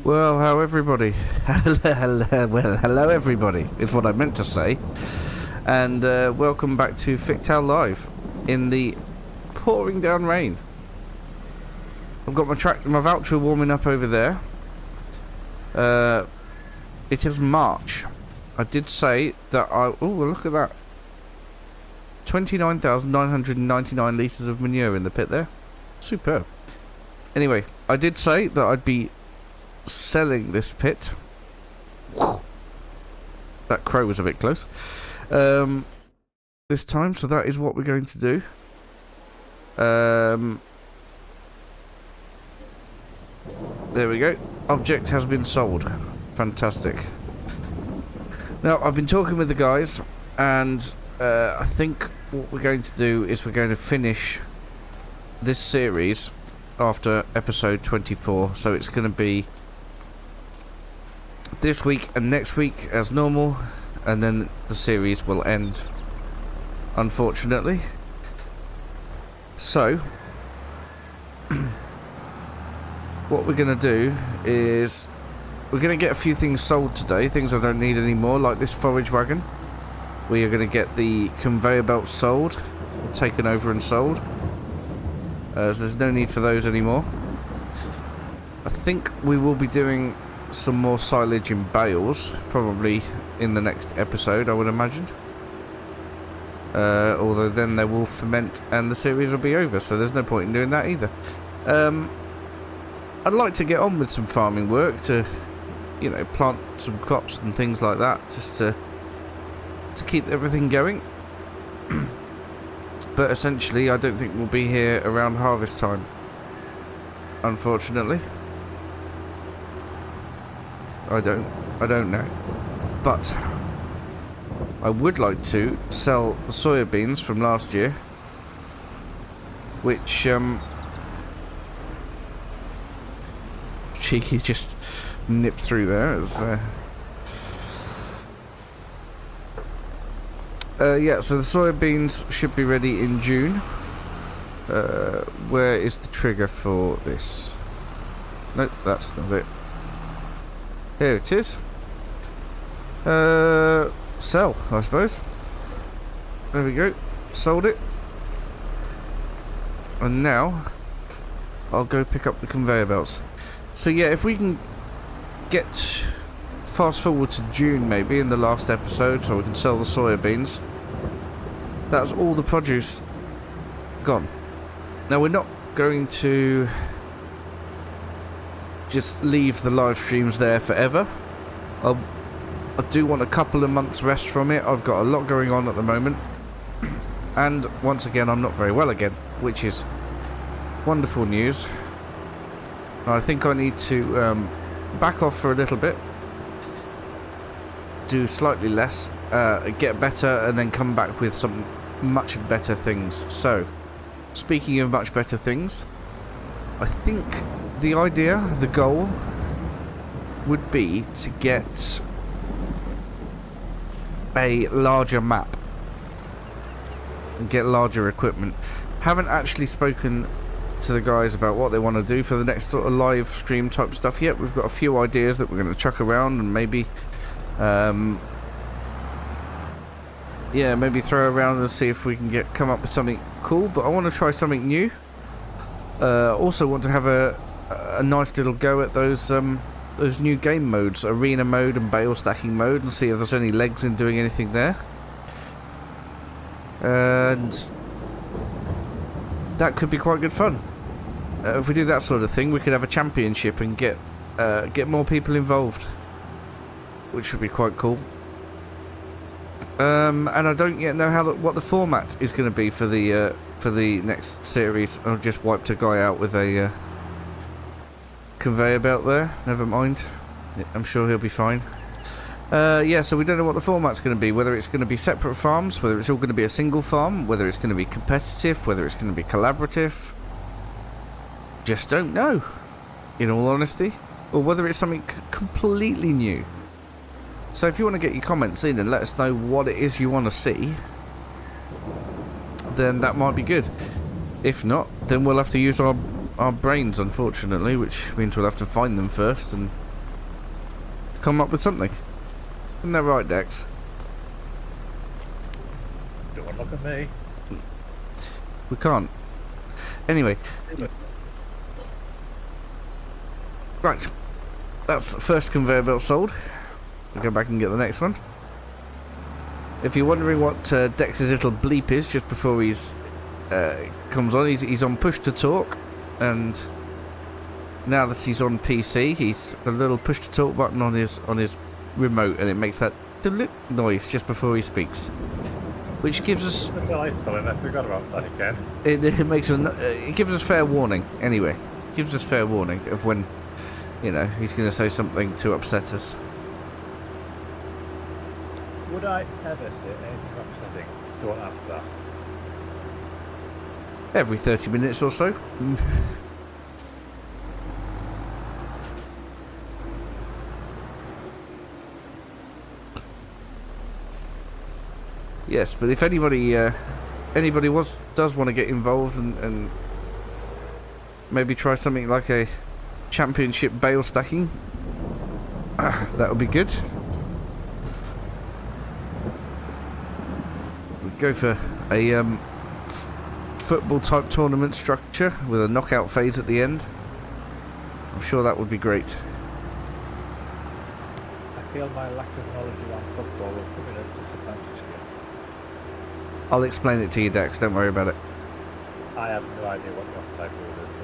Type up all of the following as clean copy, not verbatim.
Well, how everybody? Hello everybody, is what I meant to say. And welcome back to Fichthal Live in the pouring down rain. I've got my voucher warming up over there. It is March. I did say that oh, look at that. 29,999 litres of manure in the pit there. Superb. Anyway, I did say that I'd be selling this pit. That crow was a bit close. This time, so that is what we're going to do. There we go. Object has been sold. Fantastic. Now, I've been talking with the guys, and I think what we're going to do is we're going to finish this series after episode 24. So it's going to be this week and next week as normal, and then the series will end, unfortunately. So what we're going to do is we're going to get a few things sold today, things I don't need anymore, like this forage wagon. We are going to get the conveyor belts sold, taken over and sold, as there's no need for those anymore. I think we will be doing some more silage in bales, probably in the next episode, I would imagine. Although then they will ferment and the series will be over, so there's no point in doing that either. I'd like to get on with some farming work to, you know, plant some crops and things like that, just to keep everything going. But essentially, I don't think we'll be here around harvest time, unfortunately. I don't know. But I would like to sell the soybeans from last year, which cheeky just nipped through there. Yeah, so the soybeans should be ready in June. Where is the trigger for this? Nope, that's not it. Here it is. Sell, I suppose. There we go. Sold it. And now I'll go pick up the conveyor belts. So yeah, if we can get fast forward to June maybe in the last episode, so we can sell the soybeans. That's all the produce gone. Now we're not going to just leave the live streams there forever. I do want a couple of months rest from it. I've got a lot going on at the moment, and once again I'm not very well again, which is wonderful news. I think I need to back off for a little bit, do slightly less, get better, and then come back with some much better things. So, speaking of much better things, I think the idea, the goal, would be to get a larger map and get larger equipment. Haven't actually spoken to the guys about what they want to do for the next sort of live stream type stuff yet. We've got a few ideas that we're going to chuck around and maybe yeah, maybe throw around and see if we can come up with something cool. But I want to try something new. Also want to have a nice little go at those new game modes, arena mode and bale stacking mode, and see if there's any legs in doing anything there. And that could be quite good fun. If we do that sort of thing, we could have a championship and get more people involved, which would be quite cool. And I don't yet know what the format is going to be for the next series. I've just wiped a guy out with a conveyor belt there. Never mind. I'm sure he'll be fine. Yeah, so we don't know what the format's going to be. Whether it's going to be separate farms, whether it's all going to be a single farm, whether it's going to be competitive, whether it's going to be collaborative. Just don't know, in all honesty. Or whether it's something completely new. So if you want to get your comments in and let us know what it is you want to see, then that might be good. If not, then we'll have to use our our brains, unfortunately, which means we'll have to find them first and come up with something. Isn't that right, Dex? Don't look at me. We can't. Anyway. Right. That's the first conveyor belt sold. We'll go back and get the next one. If you're wondering what Dex's little bleep is just before he's comes on, he's on push to talk, and now that he's on PC, he's got a little push to talk button on his remote, and it makes that noise just before he speaks, which gives us. I forgot about that again. It makes it gives us fair warning. Anyway, it gives us fair warning of when, you know, he's going to say something to upset us. Would I ever say anything upsetting? Don't ask that. Every 30 minutes or so. Yes, but if anybody does want to get involved and maybe try something like a championship bale stacking, that would be good. We'd go for a football type tournament structure with a knockout phase at the end. I'm sure that would be great. I feel my lack of knowledge around football will put me at a disadvantage here. I'll explain it to you, Dex, don't worry about it. I have no idea what the offside rule is, so...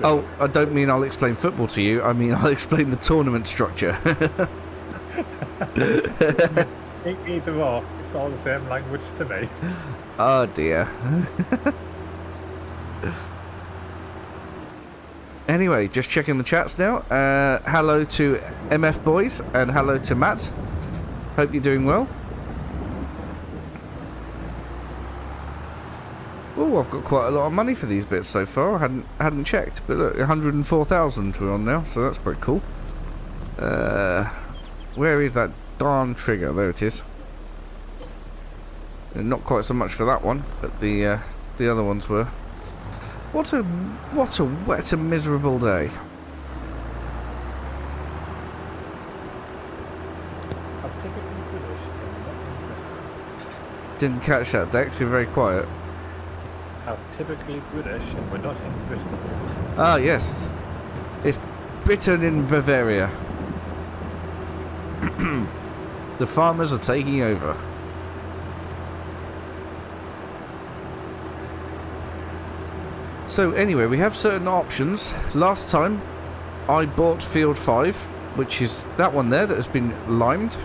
Oh, I don't mean I'll explain football to you, I mean I'll explain the tournament structure. Either or, it's all the same language to me. Oh dear. Anyway, just checking the chats now. Hello to MF Boys and hello to Matt. Hope you're doing well. Oh, I've got quite a lot of money for these bits so far. I hadn't checked, but look, 104,000 we're on now, so that's pretty cool. Where is that darn trigger? There it is. And not quite so much for that one, but the other ones were. What a wet and miserable day. Didn't catch that, Dex. You're very quiet. How typically British, and we're not in Britain. Ah, yes. It's Britain in Bavaria. The farmers are taking over. So anyway, we have certain options. Last time I bought Field 5, which is that one there that has been limed.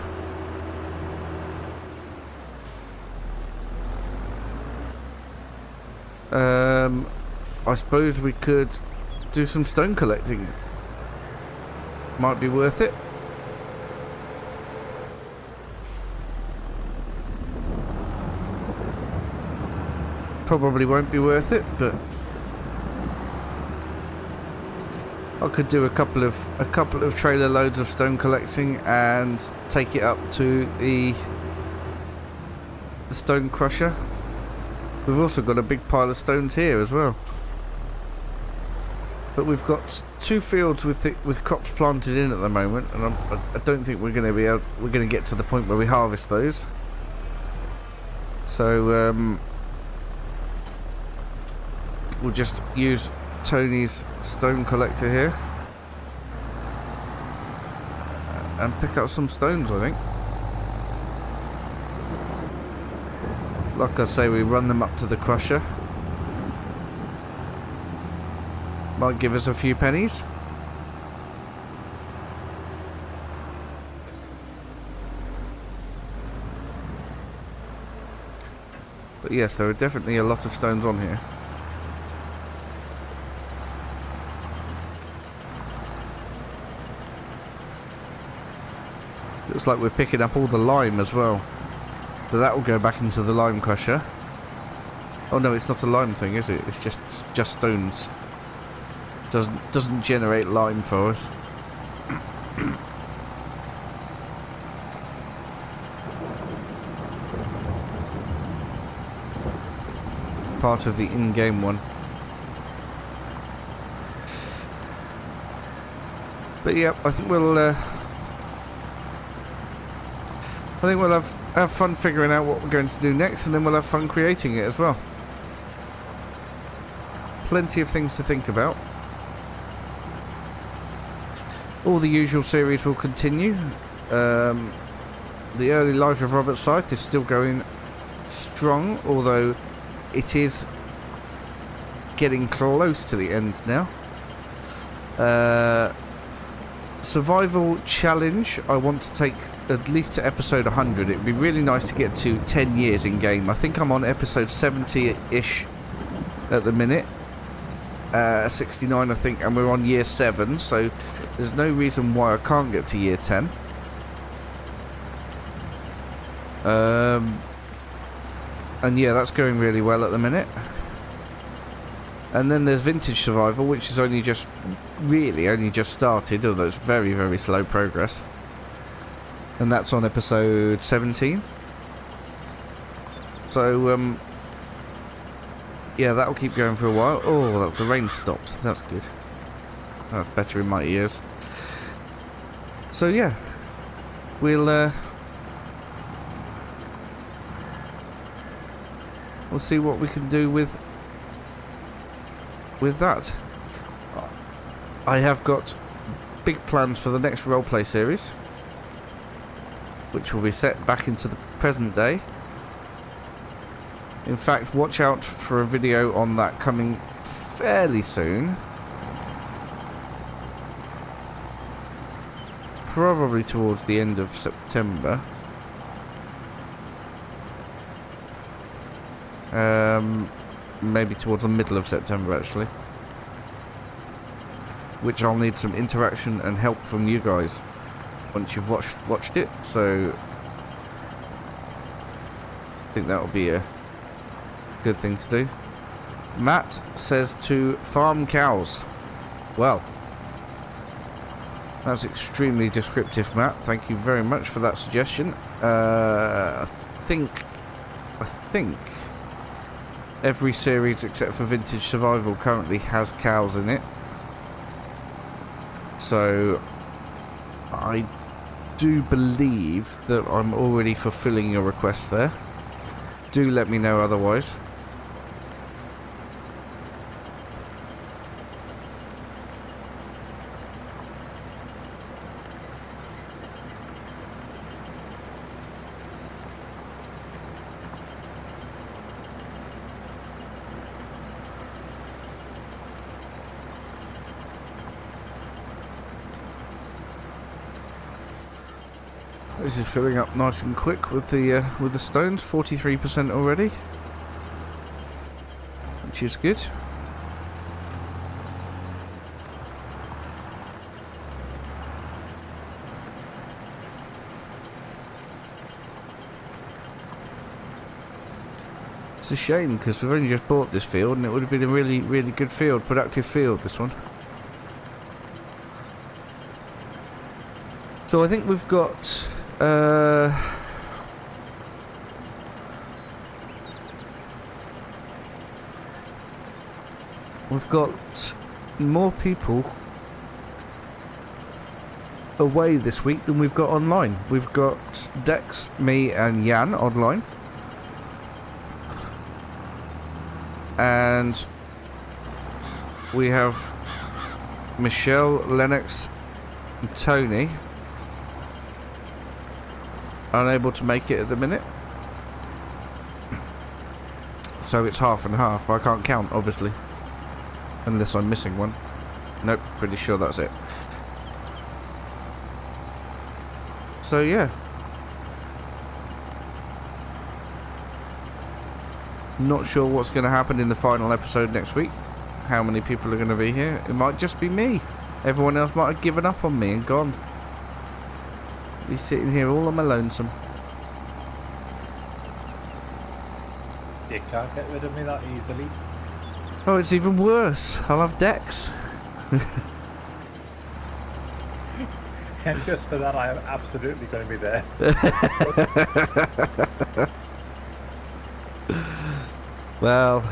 I suppose we could do some stone collecting. Might be worth it. Probably won't be worth it, but I could do a couple of trailer loads of stone collecting and take it up to the stone crusher. We've also got a big pile of stones here as well. But we've got 2 fields with crops planted in at the moment, and I don't think we're going to get to the point where we harvest those. So we'll just use Tony's stone collector here and pick up some stones, I think. Like I say, we run them up to the crusher. Might give us a few pennies. But yes, there are definitely a lot of stones on here. Looks like we're picking up all the lime as well. So that will go back into the lime crusher. Oh no, it's not a lime thing, is it? It's just stones. Doesn't generate lime for us. Part of the in-game one. But yeah, I think we'll have fun figuring out what we're going to do next, and then we'll have fun creating it as well. Plenty of things to think about. All the usual series will continue. The early life of Robert Scythe is still going strong, although it is getting close to the end now. Survival challenge, I want to take at least to episode 100. It would be really nice to get to 10 years in game. I think I'm on episode 70-ish at the minute. 69 I think, and we're on year 7, so there's no reason why I can't get to year 10. And yeah, that's going really well at the minute. And then there's Vintage Survival, which is only just started, although it's very, very slow progress. And that's on episode 17. So, yeah, that'll keep going for a while. Oh, the rain stopped. That's good. That's better in my ears. So, yeah. We'll see what we can do with that. I have got big plans for the next roleplay series, which will be set back into the present day. In fact, watch out for a video on that coming fairly soon. Probably towards the end of September. Maybe towards the middle of September, actually. Which I'll need some interaction and help from you guys once you've watched it. So I think that will be a good thing to do. Matt says to farm cows. Well, that's extremely descriptive, Matt. Thank you very much for that suggestion. I think every series except for Vintage Survival currently has cows in it. So I do believe that I'm already fulfilling your request there. Do let me know otherwise. This is filling up nice and quick with the stones. 43% already, which is good. It's a shame because we've only just bought this field, and it would have been a really, really good field, productive field. This one. So I think we've got. We've got more people away this week than we've got online. We've got Dex, me and Jan online. And we have Michelle, Lennox and Tony unable to make it at the minute, so it's half and half. I can't count, obviously, unless I'm missing one. Nope, pretty sure that's it. So yeah, not sure what's going to happen in the final episode next week. How many people are going to be here? It might just be me. Everyone else might have given up on me and gone. Be sitting here all on my lonesome. You can't get rid of me that easily. Oh, it's even worse. I'll have Dex. And just for that, I am absolutely going to be there. Well,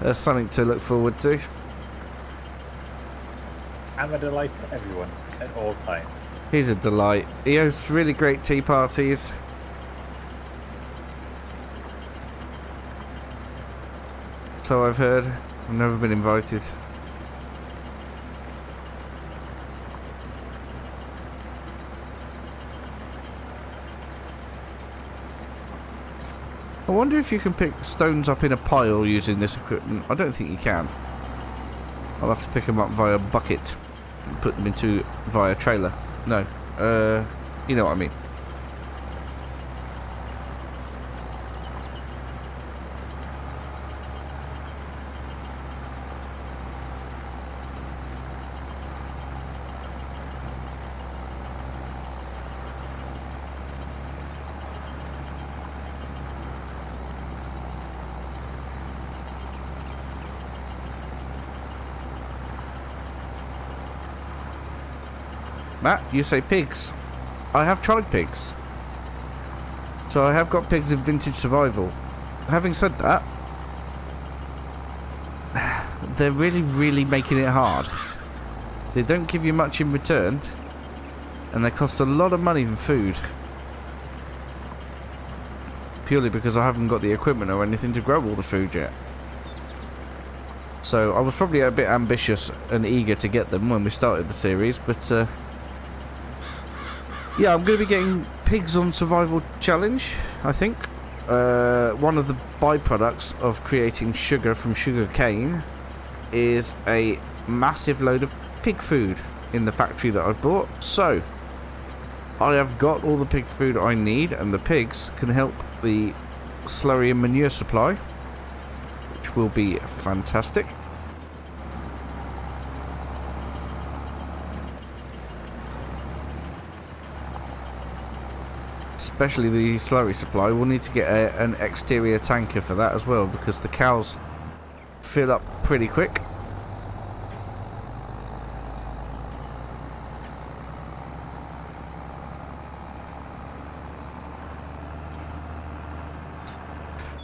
there's something to look forward to. I'm a delight to everyone at all times. He's a delight. He hosts really great tea parties. So I've heard. I've never been invited. I wonder if you can pick stones up in a pile using this equipment. I don't think you can. I'll have to pick them up via bucket and put them into via trailer. No, you know what I mean. Matt, you say pigs. I have tried pigs. So I have got pigs in Vintage Survival. Having said that, they're really making it hard. They don't give you much in return, and they cost a lot of money in food. Purely because I haven't got the equipment or anything to grow all the food yet. So I was probably a bit ambitious and eager to get them when we started the series, but yeah, I'm going to be getting pigs on Survival Challenge, I think. One of the byproducts of creating sugar from sugar cane is a massive load of pig food in the factory that I've bought. So, I have got all the pig food I need, and the pigs can help the slurry and manure supply, which will be fantastic. Especially the slurry supply. We'll need to get an exterior tanker for that as well, because the cows fill up pretty quick.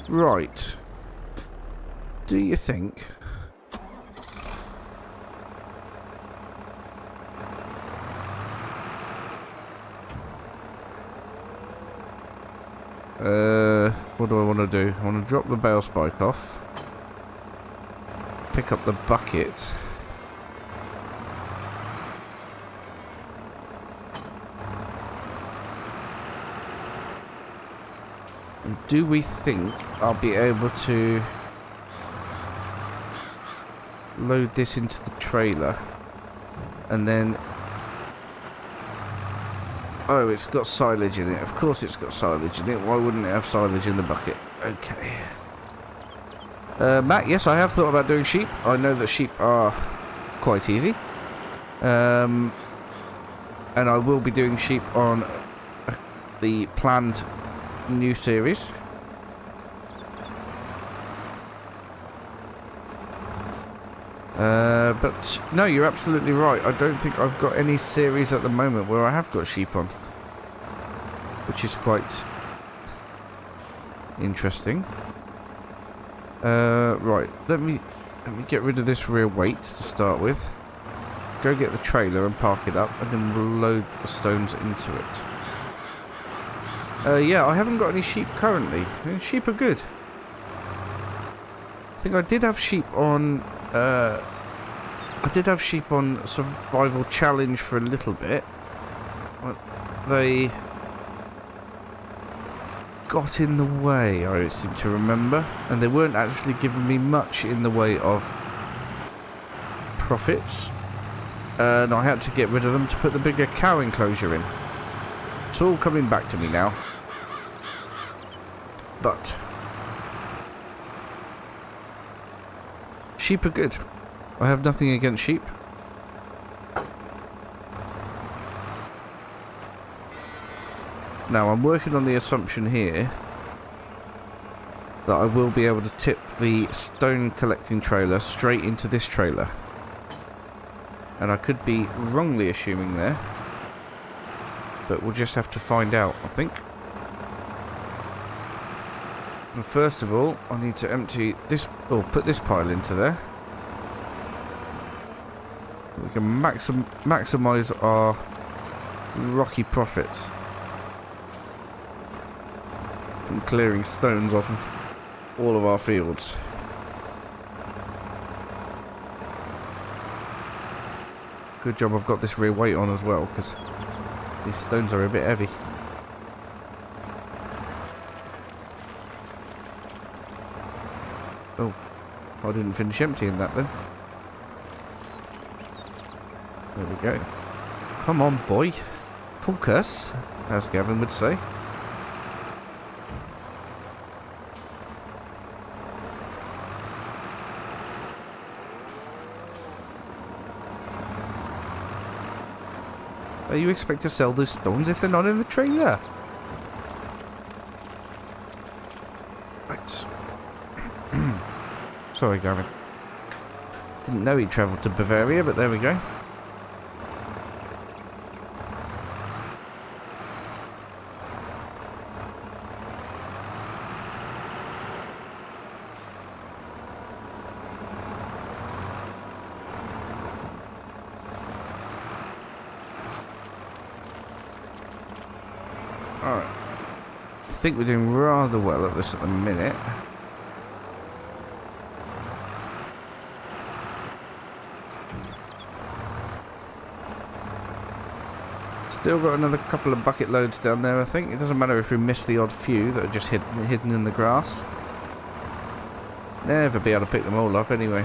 Right. Do you think... what do I want to do? I want to drop the bale spike off. Pick up the bucket. And do we think I'll be able to load this into the trailer? And then... Oh, it's got silage in it. Of course it's got silage in it. Why wouldn't it have silage in the bucket? Okay. Matt, yes, I have thought about doing sheep. I know that sheep are quite easy. And I will be doing sheep on the planned new series. But no, you're absolutely right. I don't think I've got any series at the moment where I have got sheep on, which is quite interesting. Right, let me get rid of this rear weight to start with. Go get the trailer and park it up, and then we'll load the stones into it. Yeah, I haven't got any sheep currently. Sheep are good. I think I did have sheep on... I did have sheep on Survival Challenge for a little bit. But they got in the way, I seem to remember. And they weren't actually giving me much in the way of profits. And I had to get rid of them to put the bigger cow enclosure in. It's all coming back to me now. But sheep are good. I have nothing against sheep. Now I'm working on the assumption here that I will be able to tip the stone collecting trailer straight into this trailer. And I could be wrongly assuming there, but we'll just have to find out, I think. And first of all, I need to empty this, or put this pile into there. We can maximise our rocky profits from clearing stones off of all of our fields. Good job I've got this rear weight on as well, because these stones are a bit heavy. Oh, I didn't finish emptying that then. There we go. Come on, boy. Focus, as Gavin would say. How you expect to sell those stones if they're not in the trailer? Right. Sorry, Gavin. Didn't know he travelled to Bavaria, but there we go. Alright. I think we're doing rather well at this at the minute. Still got another couple of bucket loads down there, I think. It doesn't matter if we miss the odd few that are just hidden in the grass. Never be able to pick them all up anyway.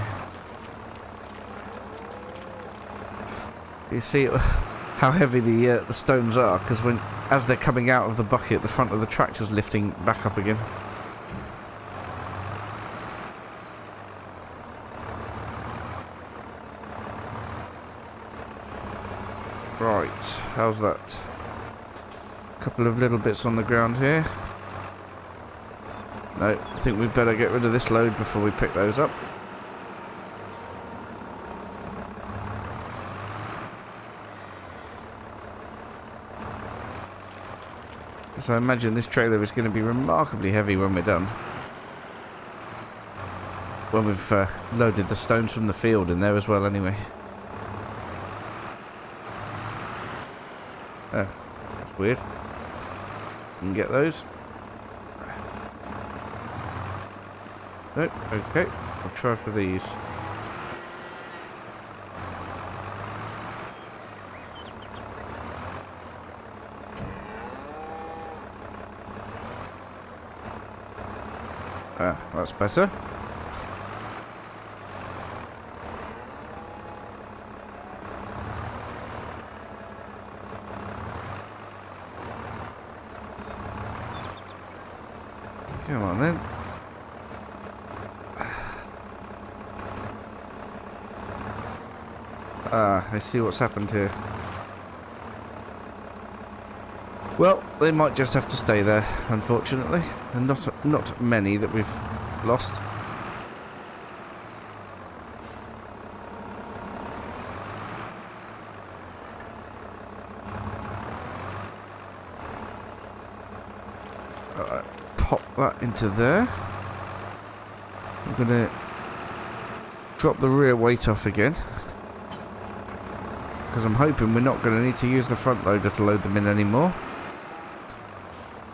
You see how heavy the stones are, because as they're coming out of the bucket, the front of the tractor's lifting back up again. Right, how's that? A couple of little bits on the ground here. No, I think we'd better get rid of this load before we pick those up. So I imagine this trailer is going to be remarkably heavy when we're done. When we've loaded the stones from the field in there as well anyway. Oh, that's weird. Didn't get those. Nope, okay. I'll try for these. Ah, that's better. Come on then. Ah, I see what's happened here. Well, they might just have to stay there, unfortunately, and not many that we've lost. Alright, pop that into there. I'm gonna drop the rear weight off again, because I'm hoping we're not going to need to use the front loader to load them in anymore.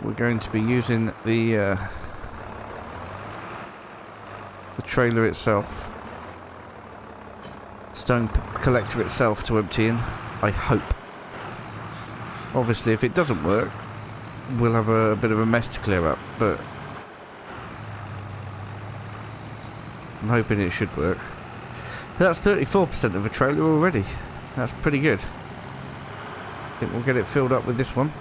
We're going to be using the trailer itself, stone collector itself, to empty in, I hope. Obviously if it doesn't work, we'll have a bit of a mess to clear up, but I'm hoping it should work. That's 34% of a trailer already. That's pretty good. I think we'll get it filled up with this one.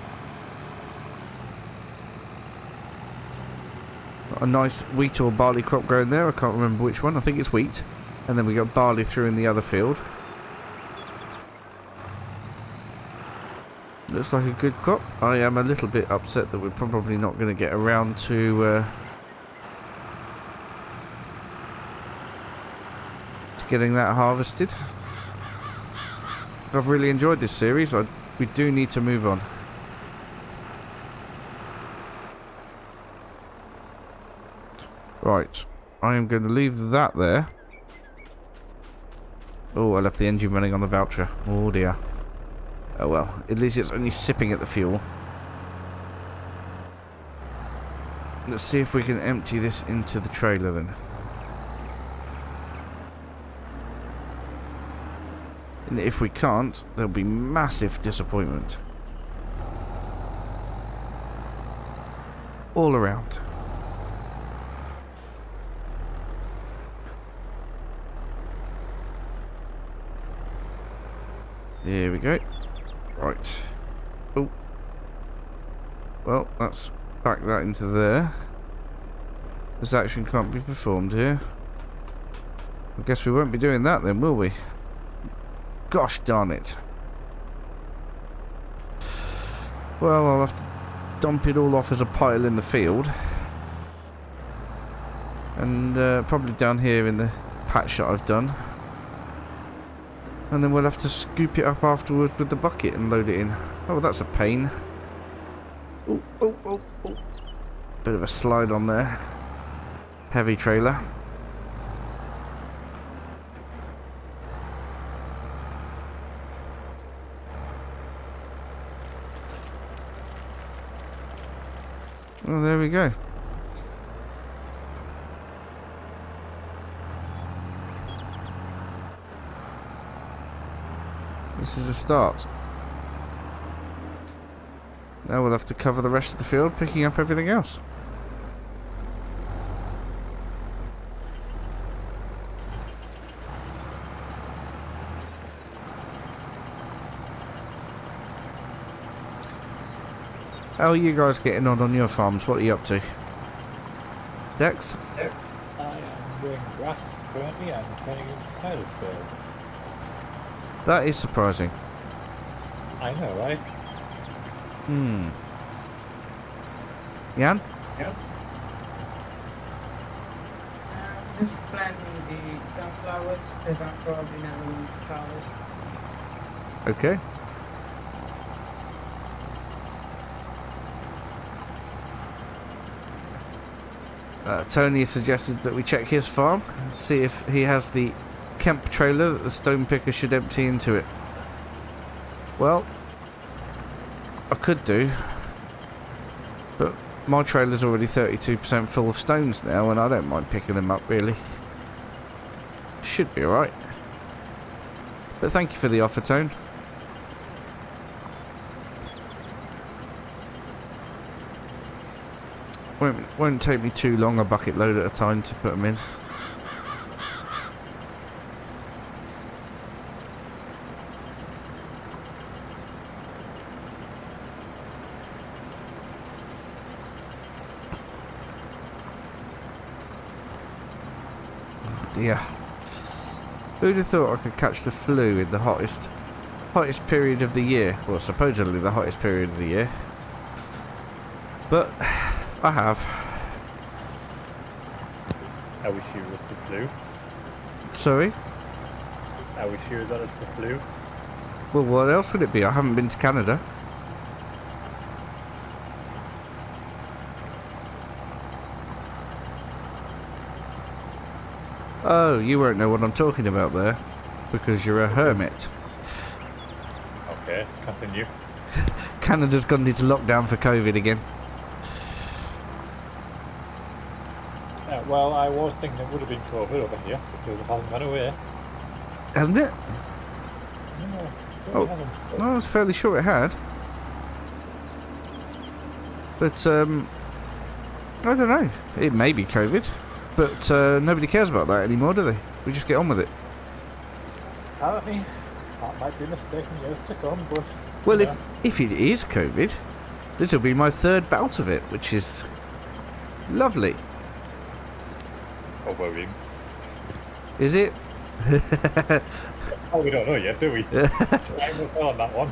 A nice wheat or barley crop growing there. I can't remember which one. I think it's wheat. And then we got barley through in the other field. Looks like a good crop. I am a little bit upset that we're probably not going to get around to getting that harvested. I've really enjoyed this series. We do need to move on. Right, I am going to leave that there. Oh, I left the engine running on the voucher. Oh dear. Oh well, at least it's only sipping at the fuel. Let's see if we can empty this into the trailer then. And if we can't, there'll be massive disappointment. All around. Here we go. Right. Oh. Well, let's back that into there. This action can't be performed here. I guess we won't be doing that then, will we? Gosh darn it. Well, I'll have to dump it all off as a pile in the field. And probably down here in the patch that I've done. And then we'll have to scoop it up afterwards with the bucket and load it in. Oh, that's a pain. Oh, oh, oh, oh. Bit of a slide on there. Heavy trailer. Well, there we go. This is a start. Now we'll have to cover the rest of the field, picking up everything else. How are you guys getting on your farms? What are you up to? Dex? I am doing grass currently and turning into silage bales. That is surprising. I know, right? Jan? Yeah. Just planting the sunflowers that are probably never going to harvest. Okay. Tony suggested that we check his farm, see if he has the Kemp trailer that the stone picker should empty into it. Well, I could do, but my trailer's already 32% full of stones now, and I don't mind picking them up really. Should be alright. But thank you for the offer, Tone. Won't take me too long, a bucket load at a time to put them in. Oh dear. Who'd have thought I could catch the flu in the hottest period of the year? Well, supposedly the hottest period of the year. But I have. I wish you was the flu. Sorry? I wish you that it's the flu. Well, what else would it be? I haven't been to Canada. Oh, you won't know what I'm talking about there, because you're a hermit. Okay, continue. Canada's gone into lockdown for COVID again. Well, I was thinking it would have been COVID over here because it hasn't gone away. Hasn't it? No, it Oh. really hasn't. No, I was fairly sure it had. But, I don't know. It may be COVID. But nobody cares about that anymore, do they? We just get on with it. Apparently, that might be a mistake in years to come, but... Well, yeah. if it is COVID, this will be my third bout of it, which is lovely. Oh, worrying. Is it? Oh, we don't know yet, do we? Time will tell on that one.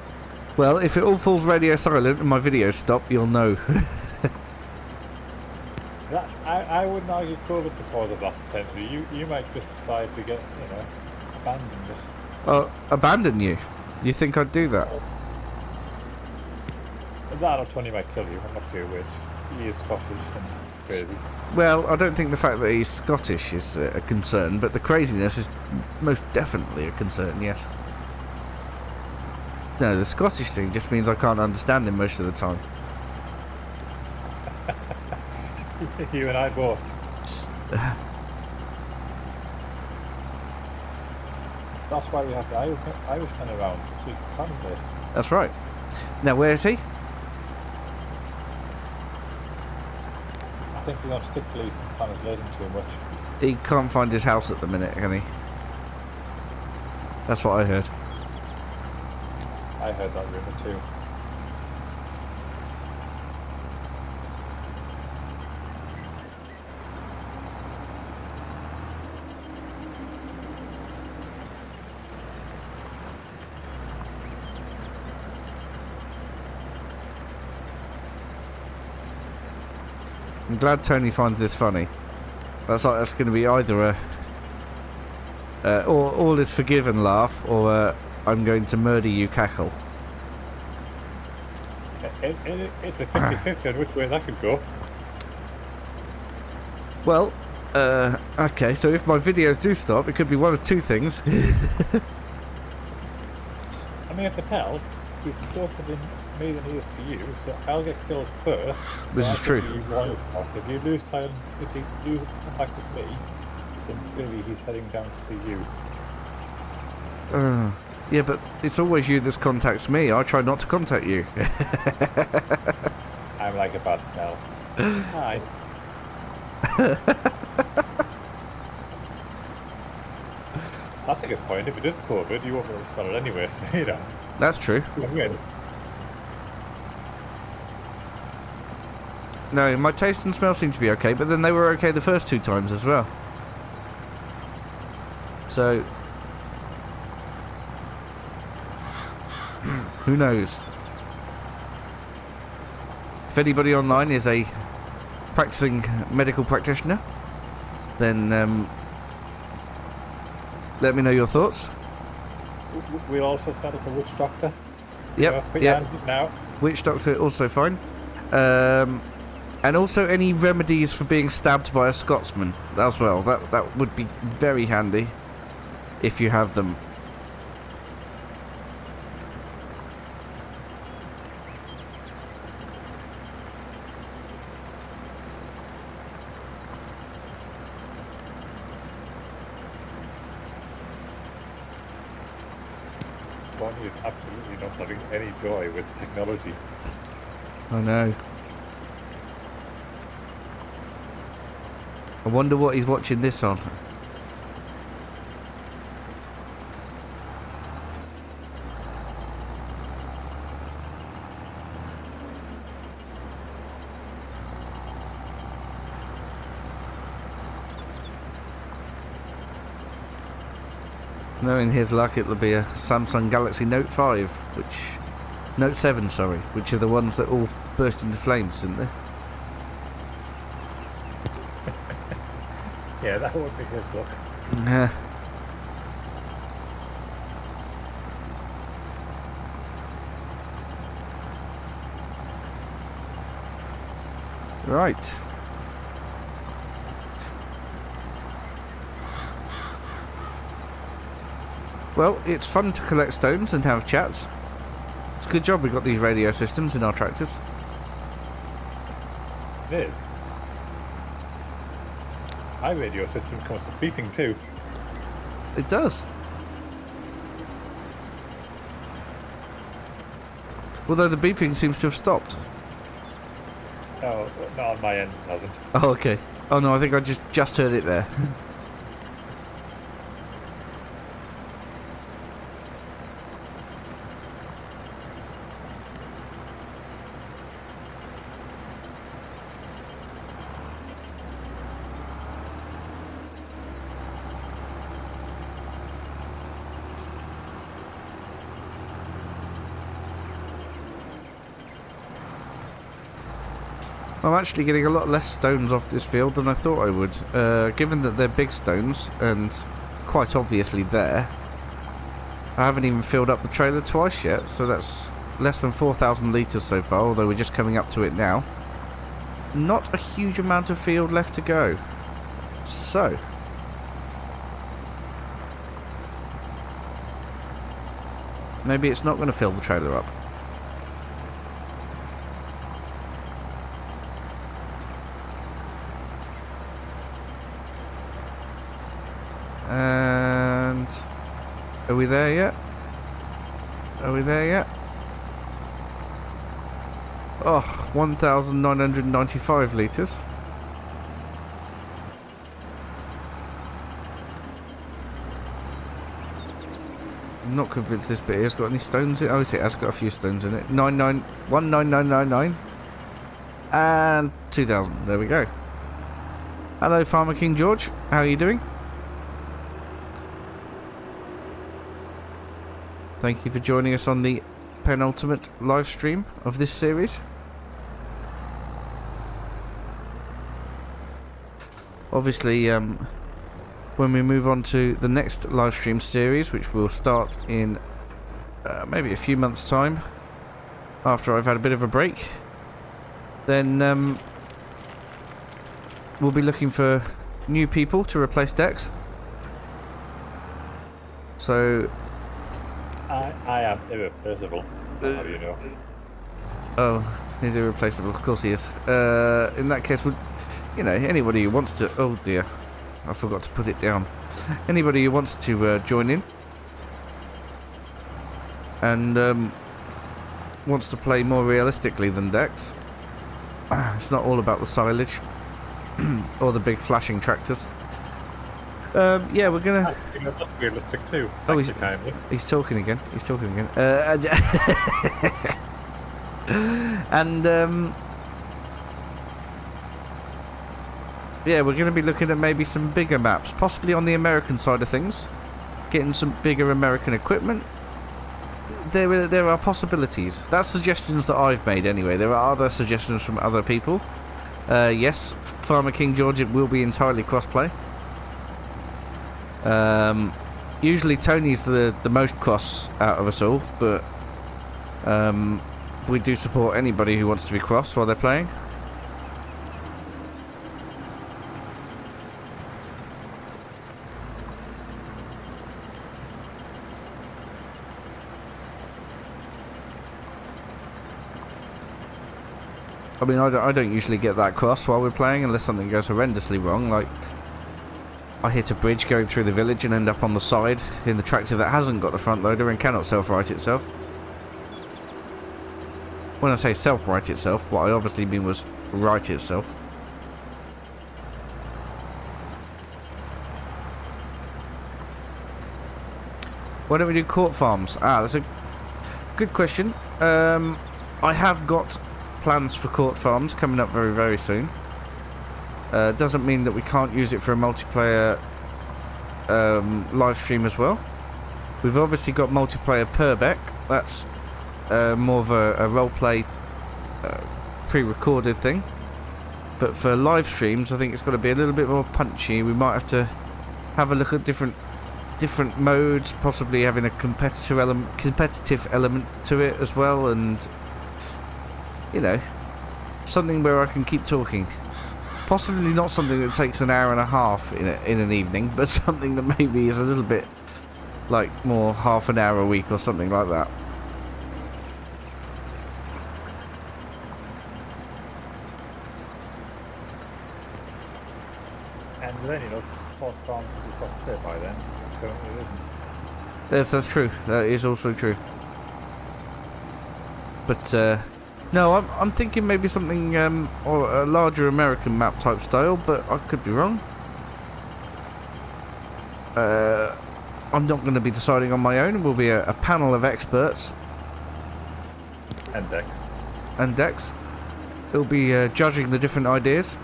Well, if it all falls radio silent and my videos stop, you'll know. I wouldn't argue COVID's the cause of that, potentially. You might just decide to get, abandoned. Just... Abandon you? You think I'd do that? That or Tony might kill you, I'm not sure which. He is Scottish and crazy. Well, I don't think the fact that he's Scottish is a concern, but the craziness is most definitely a concern, yes. No, the Scottish thing just means I can't understand him most of the time. You and I both. That's why we have the Irishman around, so we can translate. That's right. Now, where is he? I think he's on sick leave from translating too much. He can't find his house at the minute, can he? That's what I heard. I heard that rumour too. I'm glad Tony finds this funny. That's going to be either a all is forgiven laugh, or I'm going to murder you cackle. It's a 50-50 on which way that could go. Well, okay, so if my videos do stop, it could be one of two things. I mean, if it helps, he's closer to me than he is to you, so I'll get killed first. This is true. If you lose silent, if you lose contact with me, then clearly he's heading down to see you. Yeah, but it's always you that contacts me. I try not to contact you. I'm like a bad smell. Hi. That's a good point. If it is COVID, you won't be able to smell it anyway, so you know. That's true. Win-win. No, my taste and smell seem to be okay, but then they were okay the first two times as well. So, who knows? If anybody online is a practicing medical practitioner, then let me know your thoughts. We'll also set up a witch doctor. Yep, Put your yep. hands up now. Witch doctor also fine. And also any remedies for being stabbed by a Scotsman as well. That would be very handy if you have them. Tony is absolutely not having any joy with technology. I know. I wonder what he's watching this on. Knowing his luck, it'll be a Samsung Galaxy Note 5, Note 7, sorry, which are the ones that all burst into flames, didn't they? Yeah, that would be his luck. Yeah. Right. Well, it's fun to collect stones and have chats. It's a good job we got these radio systems in our tractors. It is. My radio system comes with beeping too. It does. Although the beeping seems to have stopped. Oh, not on my end, it hasn't. Oh, okay. Oh no, I think I just heard it there. I'm actually getting a lot less stones off this field than I thought I would. Given that they're big stones, and quite obviously there, I haven't even filled up the trailer twice yet, so that's less than 4,000 litres so far, although we're just coming up to it now. not a huge amount of field left to go. So, maybe it's not going to fill the trailer up. And are we there yet? Are we there yet? Oh, 1,995 litres. I'm not convinced this bit here's got any stones in it. Oh, it has got a few stones in it. 19999 and 2,000. There we go. Hello, Farmer King George. How are you doing? Thank you for joining us on the penultimate live stream of this series. Obviously, when we move on to the next live stream series, which will start in maybe a few months' time, after I've had a bit of a break, then we'll be looking for new people to replace Dex. So I am irreplaceable. How do you know? Oh, he's irreplaceable. Of course he is. In that case, would you know, anybody who wants to... Oh dear, I forgot to put it down. Anybody who wants to join in and wants to play more realistically than Dex, it's not all about the silage or the big flashing tractors. Yeah, we're gonna. That's realistic too. Oh, he's talking again. He's talking again. And yeah, we're going to be looking at maybe some bigger maps, possibly on the American side of things, getting some bigger American equipment. There are possibilities. That's suggestions that I've made anyway. There are other suggestions from other people. Yes, Farmer King George, it will be entirely crossplay. Usually Tony's the most cross out of us all, but we do support anybody who wants to be cross while they're playing. I mean, I don't usually get that cross while we're playing unless something goes horrendously wrong, like I hit a bridge going through the village and end up on the side in the tractor that hasn't got the front loader and cannot self-right itself. When I say self-right itself, what I obviously mean was right itself. Why don't we do court farms? Ah, that's a good question. I have got plans for court farms coming up very, very soon. Doesn't mean that we can't use it for a multiplayer live stream as well. We've obviously got multiplayer Purbeck. That's more of a roleplay pre-recorded thing. But for live streams, I think it's got to be a little bit more punchy. We might have to have a look at different modes, possibly having a competitive element to it as well, and you know, something where I can keep talking. Possibly not something that takes an hour and a half in an evening, but something that maybe is a little bit like more half an hour a week or something like that. And then, you know, court farms will be cross-play by then, because currently it isn't. Yes, that's true. That is also true. But no, I'm thinking maybe something or a larger American map type style, but I could be wrong. I'm not going to be deciding on my own. We'll be a panel of experts And Dex. and Dex. It'll be judging the different ideas.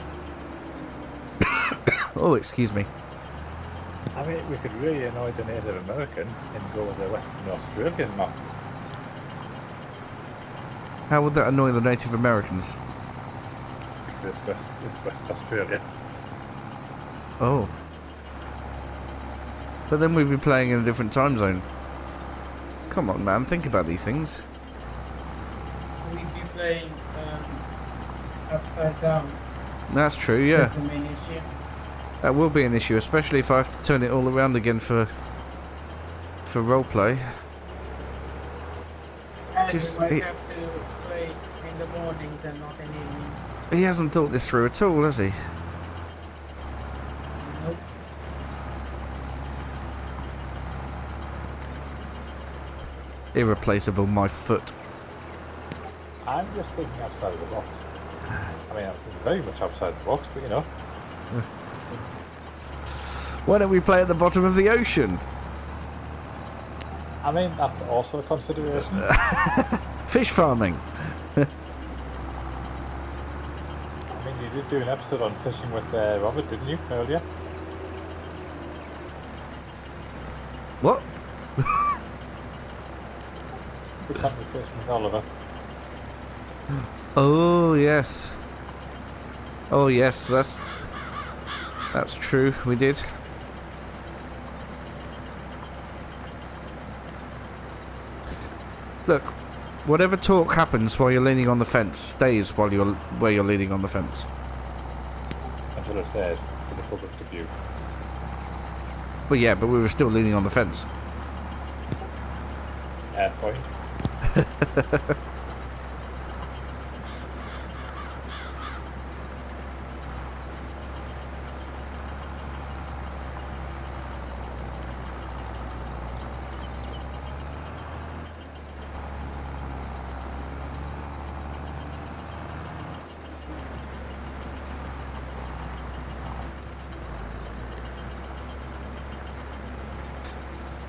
Oh, excuse me. I mean, we could really annoy the Native American and go with the Western Australian map. How would that annoy the Native Americans? Because it's West Australia. Oh. But then we'd be playing in a different time zone. Come on, man, think about these things. We'd be playing upside down. That's true, yeah. That's the main issue. That will be an issue, especially if I have to turn it all around again for roleplay. And Just- we might it- have to play in the mornings and not in evenings. He hasn't thought this through at all, has he? Nope. Irreplaceable, my foot. I'm just thinking outside of the box. I mean, I'm thinking very much outside the box, but you know. Why don't we play at the bottom of the ocean? I mean, that's also a consideration. Fish farming. I mean, you did do an episode on fishing with Robert, didn't you, earlier? What? The conversation with Oliver. Oh yes. Oh yes, that's true. We did. Look, whatever talk happens while you're leaning on the fence stays while where you're leaning on the fence. Until it's aired for the public to view. But yeah, but we were still leaning on the fence. Air point.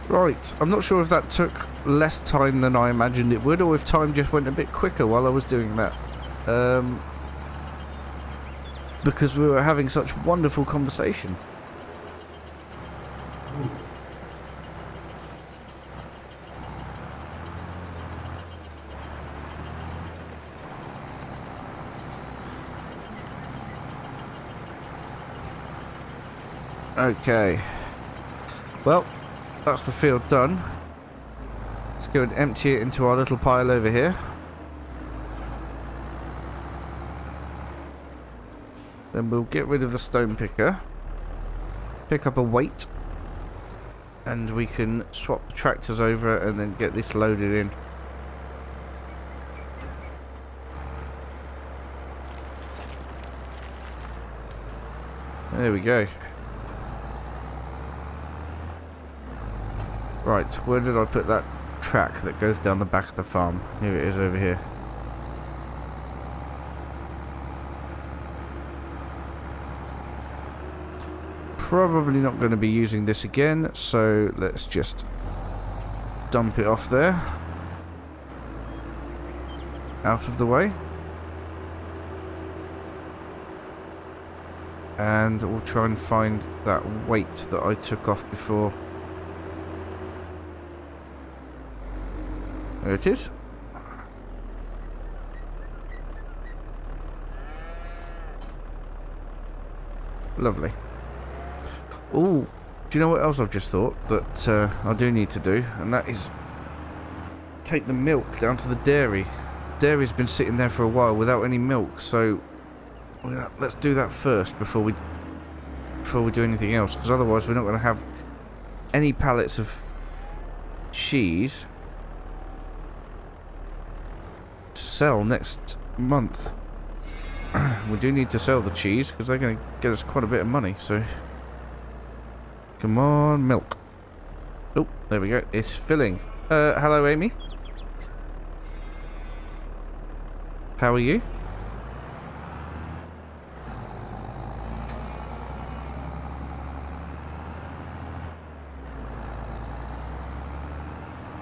Right, I'm not sure if that took less time than I imagined it would, or if time just went a bit quicker while I was doing that. Because we were having such wonderful conversation. Okay. Well, that's the field done. Let's go and empty it into our little pile over here. Then we'll get rid of the stone picker. Pick up a weight. And we can swap the tractors over and then get this loaded in. There we go. Right, where did I put that track that goes down the back of the farm? Here it is over here. Probably not going to be using this again, so let's just dump it off there. Out of the way. And we'll try and find that weight that I took off before. There it is. Lovely. Ooh, do you know what else I've just thought that I do need to do? And that is take the milk down to the dairy. Dairy's been sitting there for a while without any milk, so let's do that first before we do anything else, because otherwise we're not going to have any pallets of cheese to sell next month. We do need to sell the cheese because they're going to get us quite a bit of money, so come on, milk. Oh, there we go, it's filling. Hello Amy, how are you?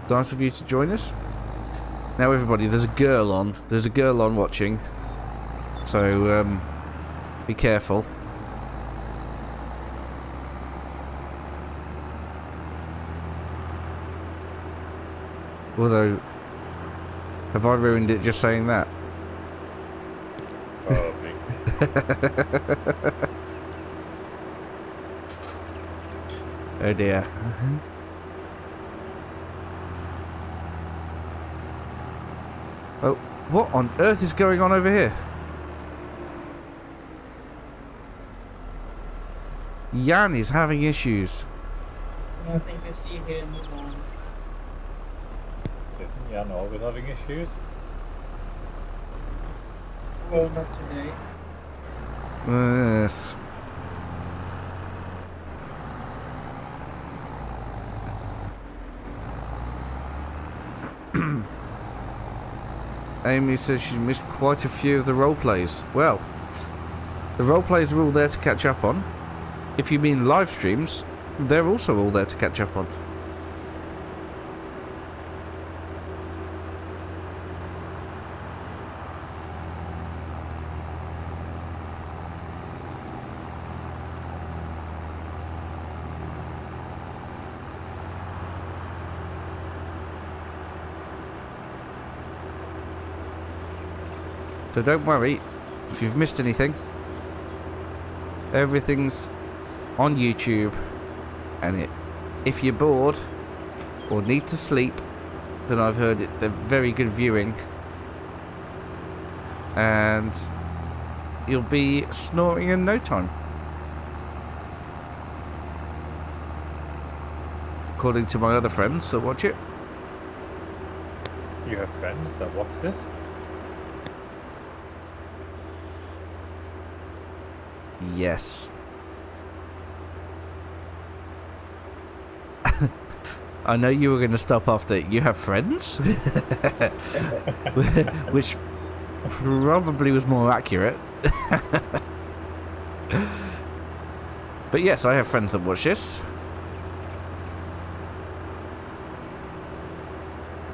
Nice of you to join us. Now everybody, there's a girl on. There's a girl on watching. So, be careful. Although, have I ruined it just saying that? Probably. Oh dear. Oh, what on earth is going on over here? Jan is having issues. Nothing to see here, move on. Isn't Jan always having issues? Well, not today. Yes. Amy says she's missed quite a few of the role plays. Well, the role plays are all there to catch up on. If you mean live streams, they're also all there to catch up on. So don't worry if you've missed anything. Everything's on YouTube, and if you're bored or need to sleep, then I've heard they're very good viewing, and you'll be snoring in no time, according to my other friends that watch it. You have friends that watch this? Yes. I know you were going to stop after you have friends, which probably was more accurate. But yes, I have friends that watch this.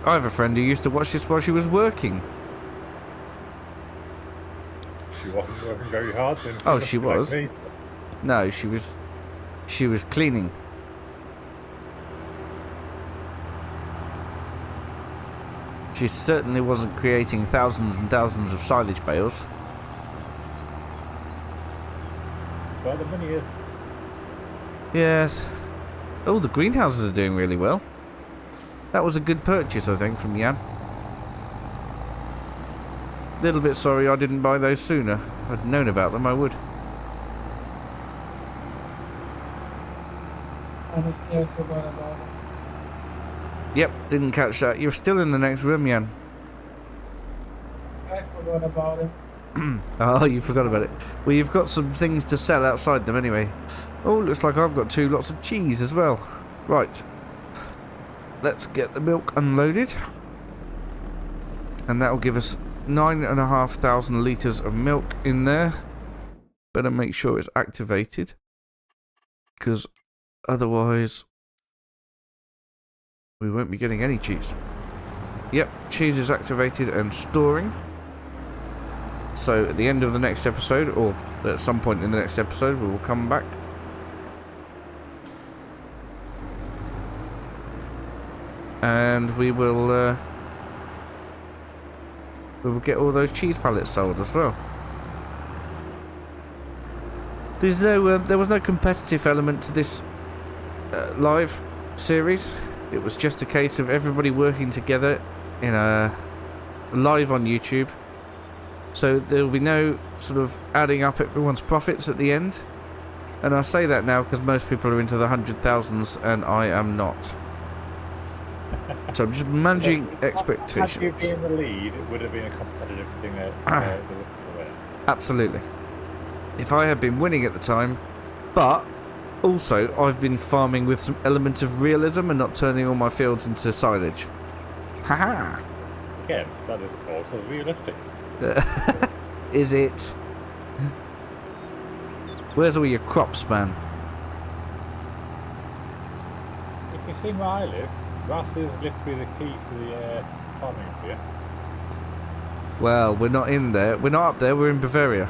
I have a friend who used to watch this while she was working. She wasn't working very hard then. Oh, she was. Like me. No, she was cleaning. She certainly wasn't creating thousands and thousands of silage bales. That's where the money is. Yes. Oh, the greenhouses are doing really well. That was a good purchase, I think, from Jan. Little bit sorry I didn't buy those sooner. If I'd known about them, I would. Honestly, I forgot about it. Yep, didn't catch that. You're still in the next room, Jan. I forgot about it. Oh, you forgot about it. Well, you've got some things to sell outside them anyway. Oh, looks like I've got lots of cheese as well. Right. Let's get the milk unloaded. And that will give us 9,500 litres of milk in there. Better make sure it's activated, because otherwise we won't be getting any cheese. Yep, cheese is activated and storing. So at the end of the next episode, or at some point in the next episode, we will come back and we will get all those cheese pallets sold as well. There's no, there was no competitive element to this live series. It was just a case of everybody working together in a live on YouTube. So there will be no sort of adding up everyone's profits at the end. And I say that now because most people are into the 100,000s and I am not. So I'm just managing expectations. Had you been in the lead, it would have been a competitive thing. Absolutely. If I had been winning at the time, but also I've been farming with some element of realism and not turning all my fields into silage. Haha. Again, that is also realistic. Is it? Where's all your crops, man? If you see where I live, grass is literally the key to the farming here. Well, we're not in there. We're not up there. We're in Bavaria.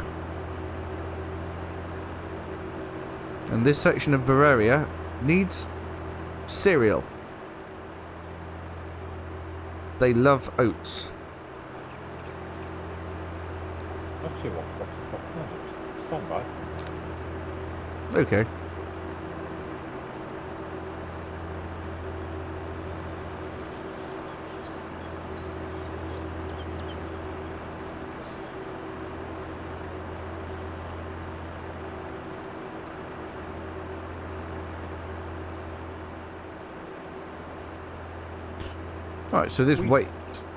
And this section of Bavaria needs cereal. They love oats. Actually, what crops have got planted? Stand by. Okay. Right, so this Wheat, weight...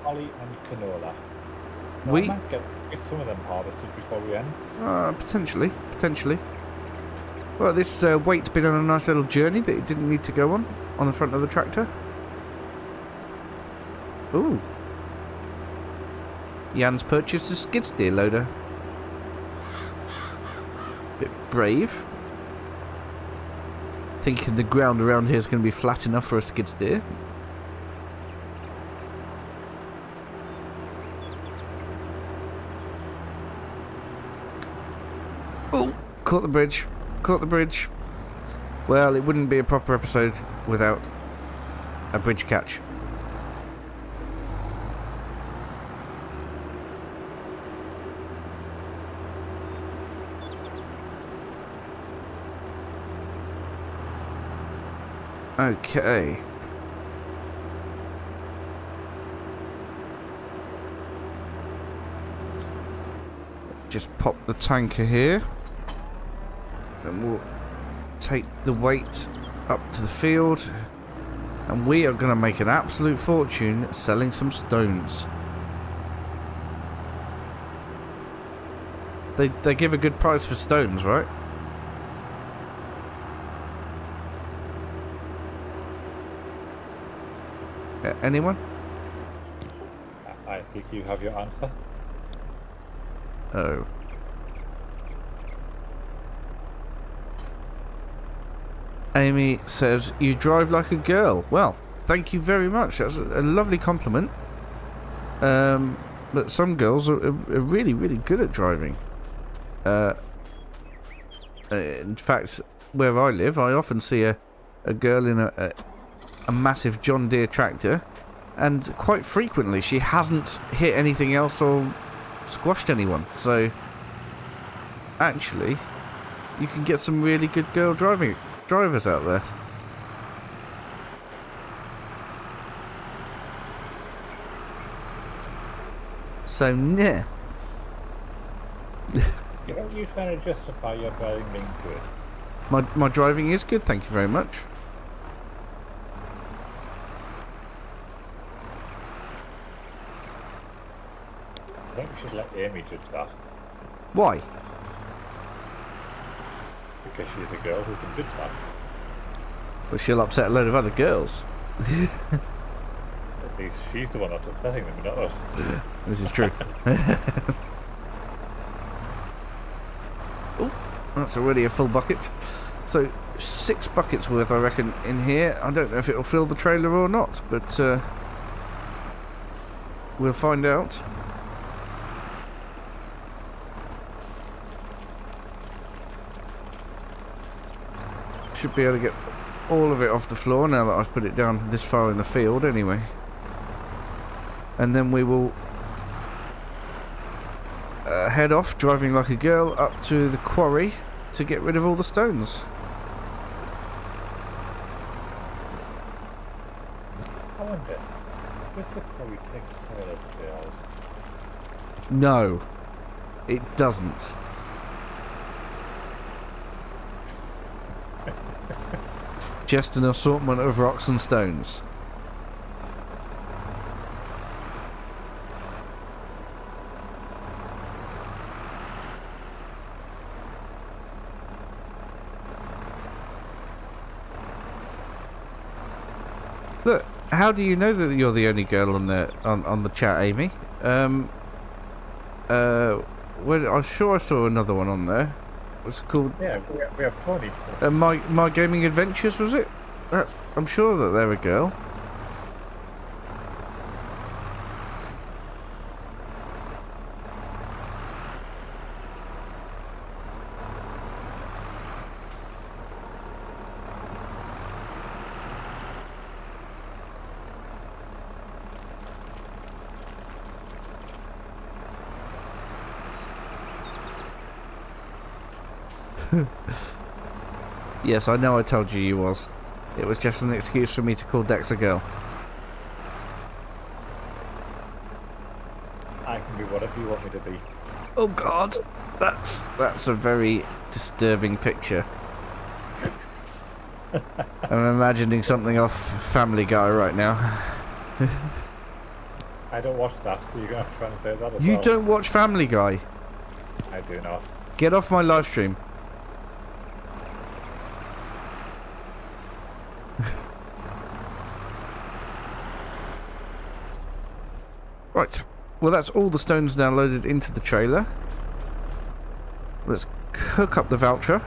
barley and canola. Now, Wheat? I might get some of them harvested before we end. Potentially. Potentially. Well, this weight's been on a nice little journey that it didn't need to go on the front of the tractor. Ooh. Jan's purchased a skid steer loader. Bit brave. Thinking the ground around here is going to be flat enough for a skid steer. Oh, caught the bridge. Caught the bridge. Well, it wouldn't be a proper episode without a bridge catch. Okay. Just pop the tanker here. And we'll take the weight up to the field. And we are going to make an absolute fortune selling some stones. They give a good price for stones, right? Anyone? I think you have your answer. Oh. Amy says, you drive like a girl. Well, thank you very much. That's a lovely compliment. But some girls are really, really good at driving. In fact, where I live, I often see a girl in a massive John Deere tractor, and quite frequently she hasn't hit anything else or squashed anyone. So, actually, you can get some really good girl drivers out there. So, yeah. Is that you trying to justify your driving being good? My driving is good, thank you very much. I think we should let Amy judge that. Why? Because she's a girl who can judge that. Well, she'll upset a load of other girls. At least she's the one that's upsetting them, not us. This is true. Oh, that's already a full bucket. So 6 buckets worth, I reckon, in here. I don't know if it'll fill the trailer or not, but we'll find out. Should be able to get all of it off the floor now that I've put it down this far in the field anyway. And then we will head off, driving like a girl, up to the quarry to get rid of all the stones. I wonder, does the quarry take solid bales? No, it doesn't. Just an assortment of rocks and stones. Look, how do you know that you're the only girl on the chat, Amy? Well, I'm sure I saw another one on there. What's it called? Yeah, we have Tony. My Gaming Adventures, was it? I'm sure that they're a girl. Yes, I know I told you you was. It was just an excuse for me to call Dex a girl. I can be whatever you want me to be. Oh God, that's a very disturbing picture. I'm imagining something off Family Guy right now. I don't watch that, so you're going to have to translate that as You well. don't watch Family Guy? I do not. Get off my live stream. Right. Well, that's all the stones now loaded into the trailer. Let's hook up the voucher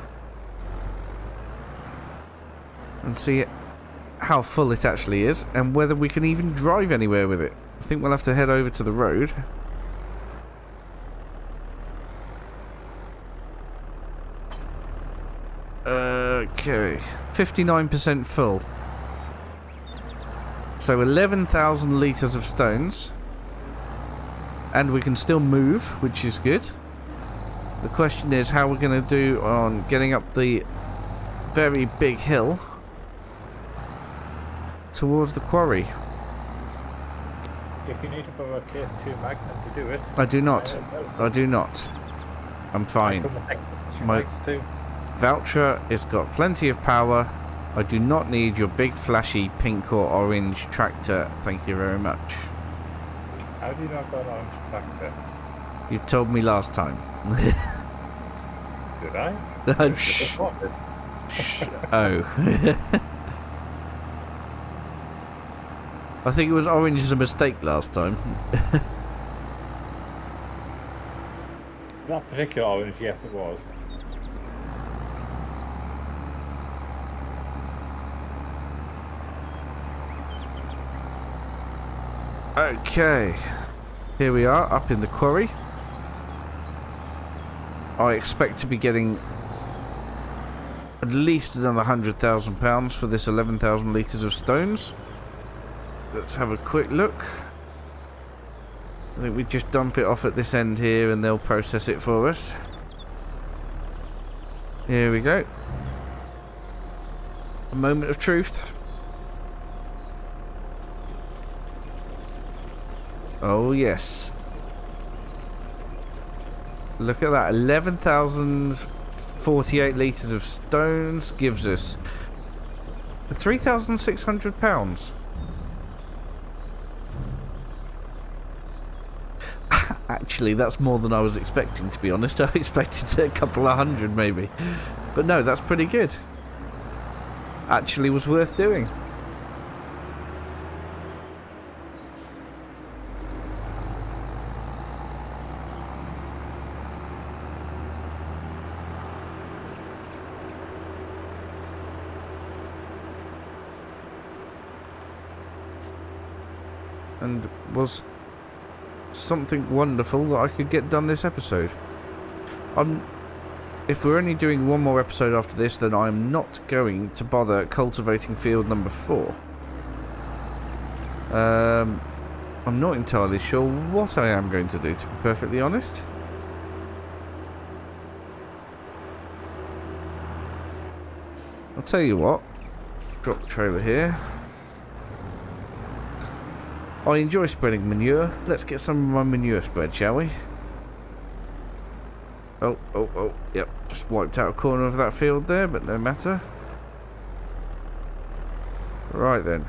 and see how full it actually is and whether we can even drive anywhere with it. I think we'll have to head over to the road. Okay, 59% full. So 11,000 litres of stones. And we can still move, which is good. The question is how we're going to do on getting up the very big hill towards the quarry. If you need to borrow a case 2 Magnum to do it... I do not. I do not. I'm fine. My voucher has got plenty of power. I do not need your big flashy pink or orange tractor. Thank you very much. How do you not got an orange tractor? You told me last time. Did I? Oh. I think it was orange as a mistake last time. That particular orange, yes it was. Okay. Here we are, up in the quarry. I expect to be getting at least another £100,000 for this 11,000 litres of stones. Let's have a quick look. I think we just dump it off at this end here and they'll process it for us. Here we go. A moment of truth. Oh yes. Look at that. 11,048 litres of stones gives us £3,600. Actually, that's more than I was expecting, to be honest. I expected a couple of hundred, maybe. But no, that's pretty good. Actually was worth doing. And was something wonderful that I could get done this episode. If we're only doing one more episode after this, then I'm not going to bother cultivating field number 4. I'm not entirely sure what I am going to do, to be perfectly honest. I'll tell you what. Drop the trailer here. I enjoy spreading manure. Let's get some of my manure spread, shall we? Oh, yep. Just wiped out a corner of that field there, but no matter. Right then.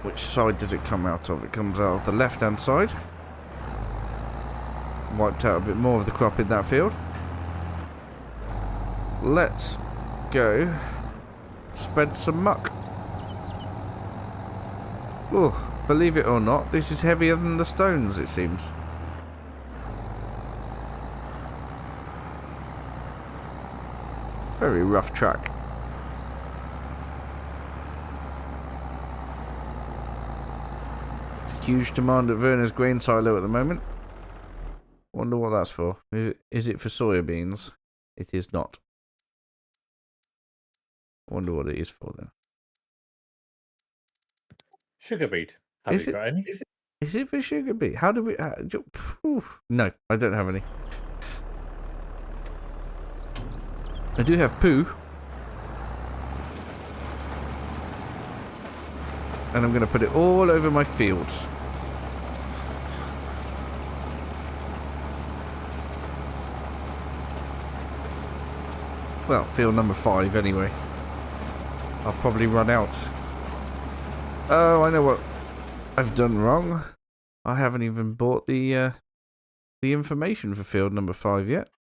Which side does it come out of? It comes out of the left-hand side. Wiped out a bit more of the crop in that field. Let's go spread some muck. Oh, believe it or not, this is heavier than the stones, it seems. Very rough track. It's a huge demand at Werner's grain silo at the moment. Wonder what that's for. Is it for soybeans? It is not. Wonder what it is for then. Sugar beet. Have you got any? Is it for sugar beet? How do we... no, I don't have any. I do have poo. And I'm going to put it all over my fields. Well, field number 5 anyway. I'll probably run out Oh, I know what I've done wrong. I haven't even bought the information for field number 5 yet.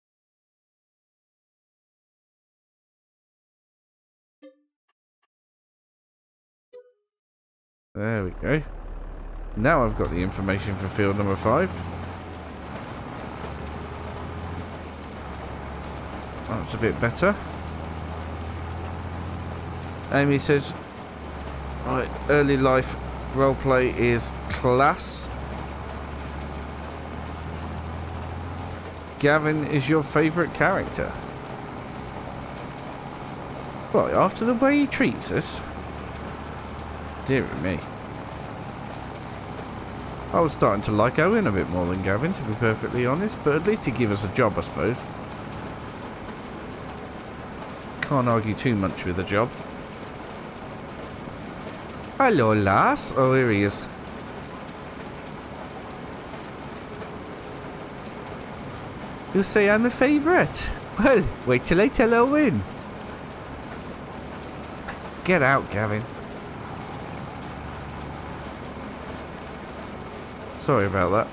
There we go. Now I've got the information for field number 5. That's a bit better. Amy says, right, early life roleplay is class. Gavin is your favourite character. What, after the way he treats us? Dear me. I was starting to like Owen a bit more than Gavin, to be perfectly honest, but at least he gave us a job, I suppose. Can't argue too much with a job. Hello, lass. Oh, here he is. You say I'm a favourite? Well, wait till I tell Owen. Get out, Gavin. Sorry about that.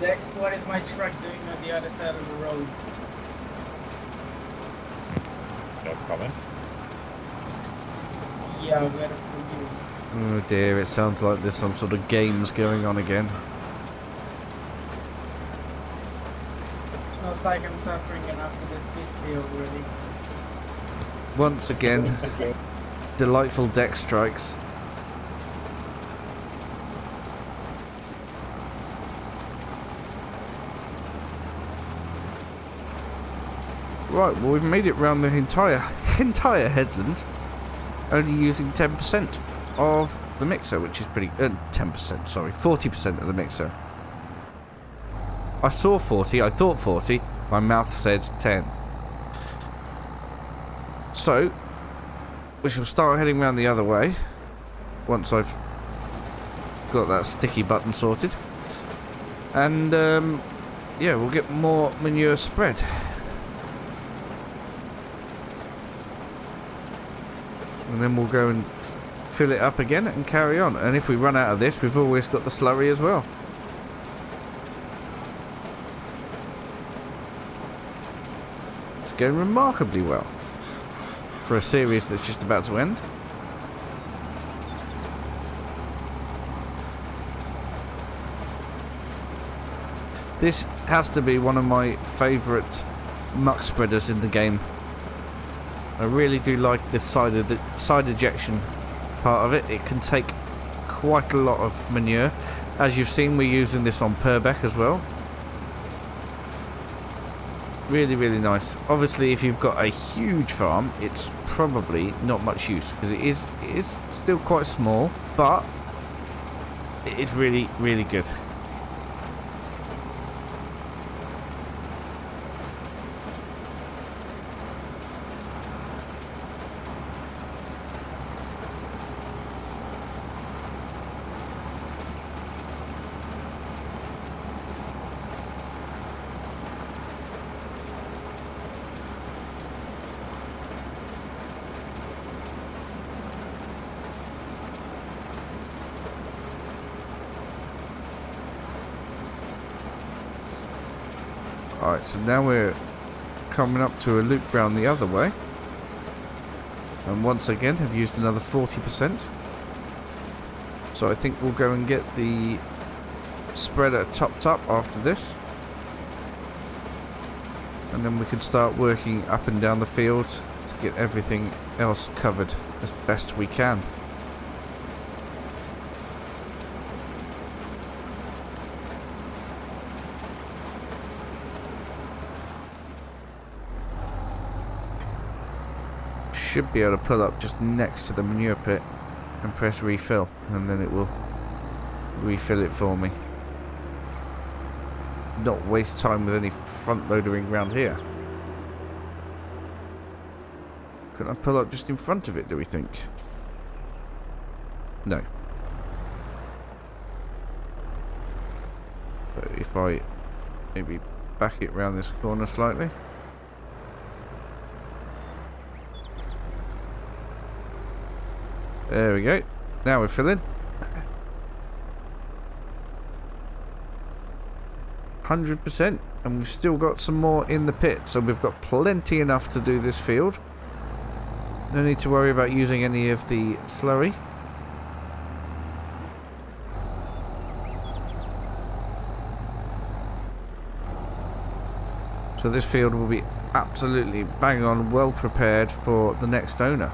Dex, what is my truck doing on the other side of the road? No comment. Yeah, better for you. Oh dear, it sounds like there's some sort of games going on again. It's not like I'm suffering enough for this beastie already. Once again, delightful deck strikes. Right, well we've made it round the entire headland, only using 10% of the mixer, which is pretty... 10%, sorry, 40% of the mixer. I saw 40, I thought 40, my mouth said 10. So, we shall start heading round the other way, once I've got that sticky button sorted. And, yeah, we'll get more manure spread. And then we'll go and fill it up again and carry on. And if we run out of this, we've always got the slurry as well. It's going remarkably well for a series that's just about to end. This has to be one of my favourite muck spreaders in the game. I really do like this side ejection part of it. It can take quite a lot of manure. As you've seen, we're using this on Purbeck as well. Really, really nice. Obviously, if you've got a huge farm, it's probably not much use because it is still quite small, but it is really, really good. Alright, so now we're coming up to a loop round the other way. And once again have used another 40%. So I think we'll go and get the spreader topped up after this. And then we can start working up and down the field to get everything else covered as best we can. Should be able to pull up just next to the manure pit and press refill, and then it will refill it for me. Not waste time with any front loadering around here. Can I pull up just in front of it, do we think? No. But if I maybe back it round this corner slightly. There we go. Now we're filling. 100%, and we've still got some more in the pit, so we've got plenty enough to do this field. No need to worry about using any of the slurry. So this field will be absolutely bang on, well prepared for the next owner.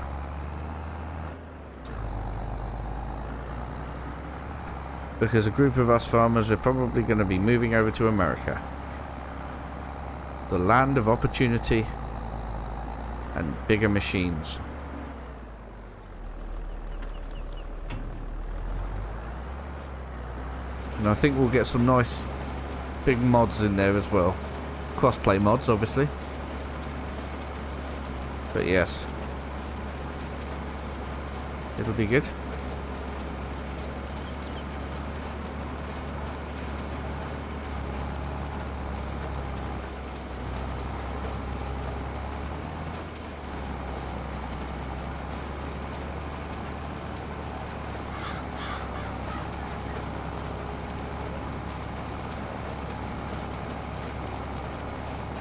Because a group of us farmers are probably going to be moving over to America. The land of opportunity and bigger machines. And I think we'll get some nice big mods in there as well. Crossplay mods, obviously. But yes. It'll be good.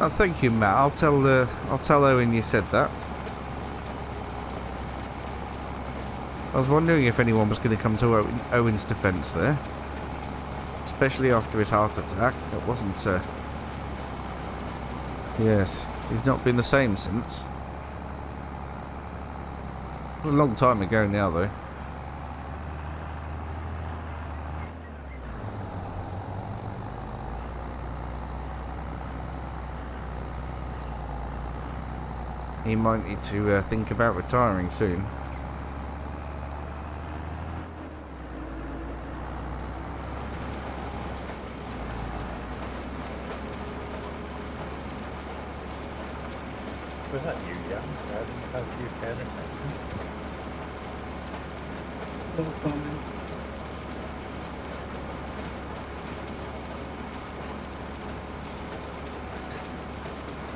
Oh, thank you, Matt. I'll tell Owen you said that. I was wondering if anyone was going to come to Owen's defence there, especially after his heart attack. It wasn't. Yes, he's not been the same since. It was a long time ago now, though. He might need to think about retiring soon. Was that you, Jan? I didn't have you paying attention. No comment.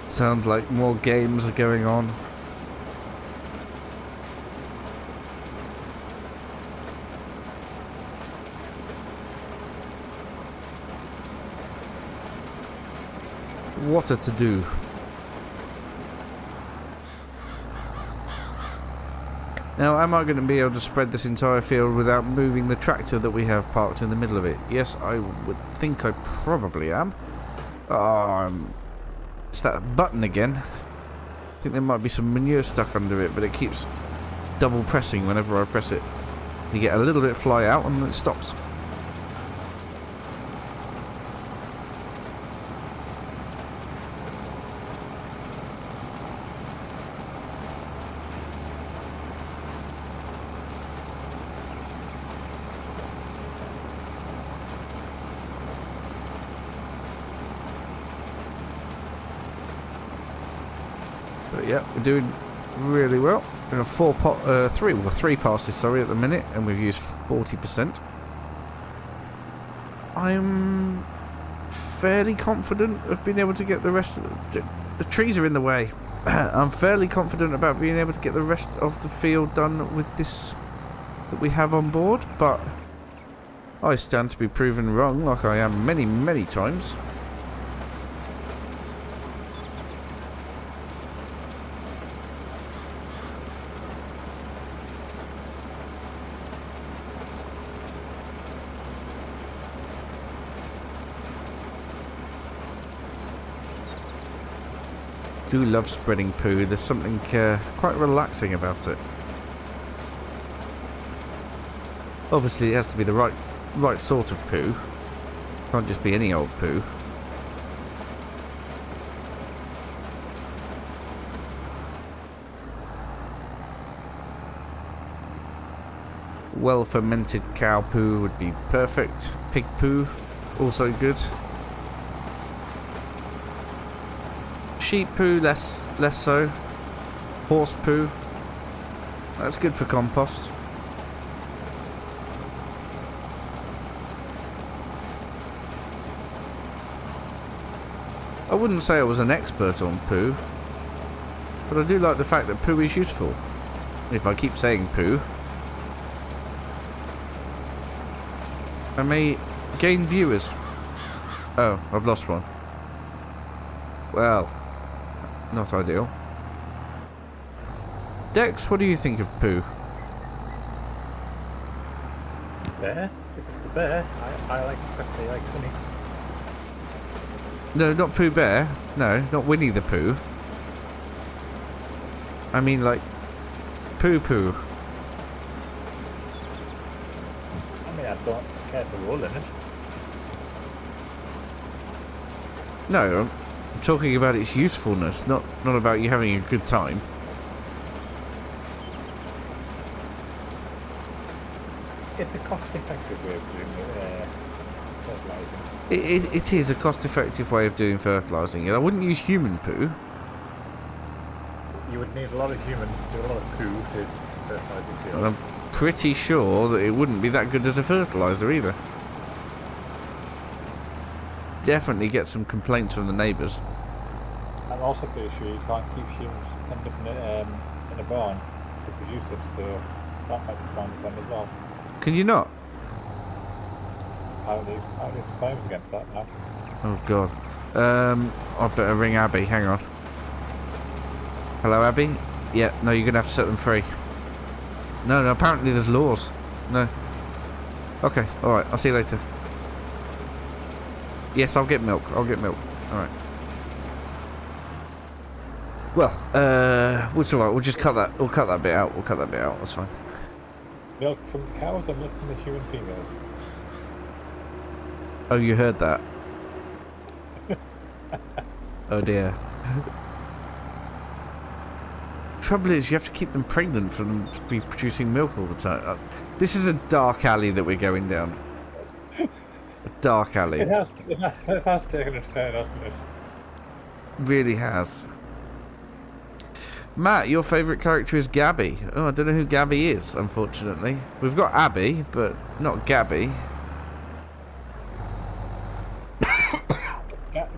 Sounds like more games are going on. What a to-do. Now, am I going to be able to spread this entire field without moving the tractor that we have parked in the middle of it? Yes, I would think I probably am. It's that button again. I think there might be some manure stuck under it, but it keeps double pressing whenever I press it. You get a little bit fly out and then it stops. But yeah, we're doing really well. We have three passes, sorry, at the minute, and we've used 40%. I'm fairly confident of being able to get the rest of the trees are in the way. I'm fairly confident about being able to get the rest of the field done with this that we have on board, but I stand to be proven wrong, like I am many, many times. I do love spreading poo. There's something quite relaxing about it. Obviously it has to be the right sort of poo. Can't just be any old poo. Well fermented cow poo would be perfect. Pig poo, also good. Sheep poo, less so. Horse poo. That's good for compost. I wouldn't say I was an expert on poo, but I do like the fact that poo is useful. If I keep saying poo, I may gain viewers. Oh, I've lost one. Well, not ideal. Dex, what do you think of poo? Bear? If it's the bear, I like the fact they like honey. No, not Pooh Bear. No, not Winnie the Pooh. I mean, like, Poo Poo. I mean, I don't care to roll in it. No, I'm talking about its usefulness, not about you having a good time. It's a cost-effective way of doing fertilising. It is a cost-effective way of doing fertilising, and I wouldn't use human poo. You would need a lot of humans to do a lot of poo to fertilise the fields. And I'm pretty sure that it wouldn't be that good as a fertiliser either. Definitely get some complaints from the neighbours. I'm also pretty sure you can't keep humans penned up in a barn to produce it, so that might be frowned upon as well. Can you not? Apparently there's claims against that now. Oh god. I better ring Abby, hang on. Hello Abby? Yeah, no, you're gonna have to set them free. No, apparently there's laws. No. Okay, alright, I'll see you later. Yes, I'll get milk, alright. Well, it's alright, we'll just cut that, we'll cut that bit out, that's fine. Milk from the cows or milk from the human females? Oh, you heard that? Oh dear. Trouble is, you have to keep them pregnant for them to be producing milk all the time. This is a dark alley that we're going down. A dark alley. It has taken a turn, hasn't it? Really has. Matt, your favourite character is Gabby. Oh, I don't know who Gabby is, unfortunately. We've got Abby, but not Gabby.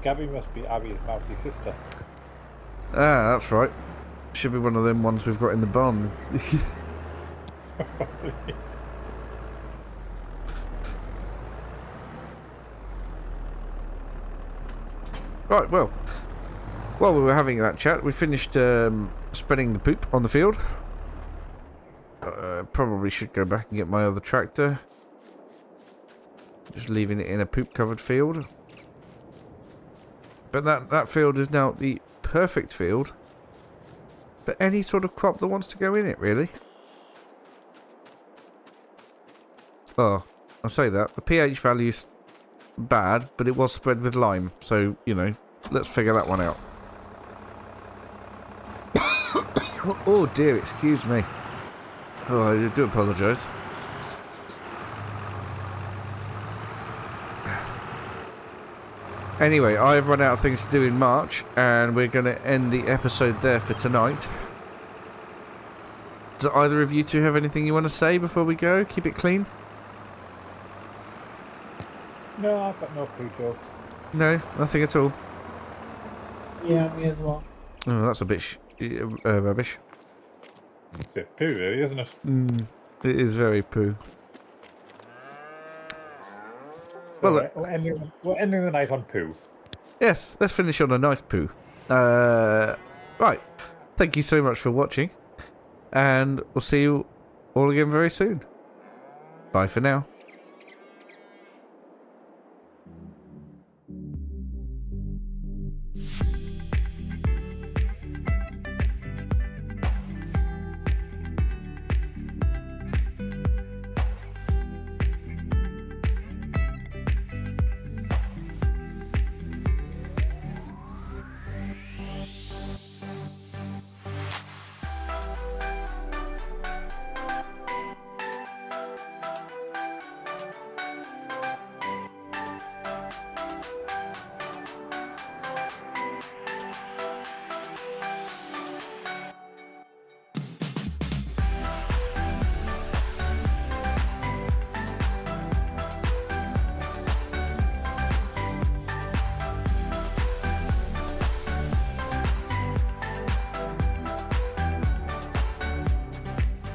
Gabby must be Abby's mouthy sister. Ah, that's right. Should be one of them ones we've got in the barn. Right, well. While we were having that chat, we finished spreading the poop on the field. Probably should go back and get my other tractor. Just leaving it in a poop-covered field. But that field is now the perfect field for any sort of crop that wants to go in it, really. Oh, I'll say that. The pH value's bad, but it was spread with lime. So, you know, let's figure that one out. Oh dear, excuse me. Oh, I do apologise. Anyway, I've run out of things to do in March, and we're going to end the episode there for tonight. Do either of you two have anything you want to say before we go? Keep it clean? No, I've got no poo jokes. No, nothing at all. Yeah, me as well. Oh, that's a bit rubbish. It's a poo, really, isn't it? It is very poo. So Well, we're ending the night on poo. Yes, let's finish on a nice poo. Right. Thank you so much for watching. And we'll see you all again very soon. Bye for now.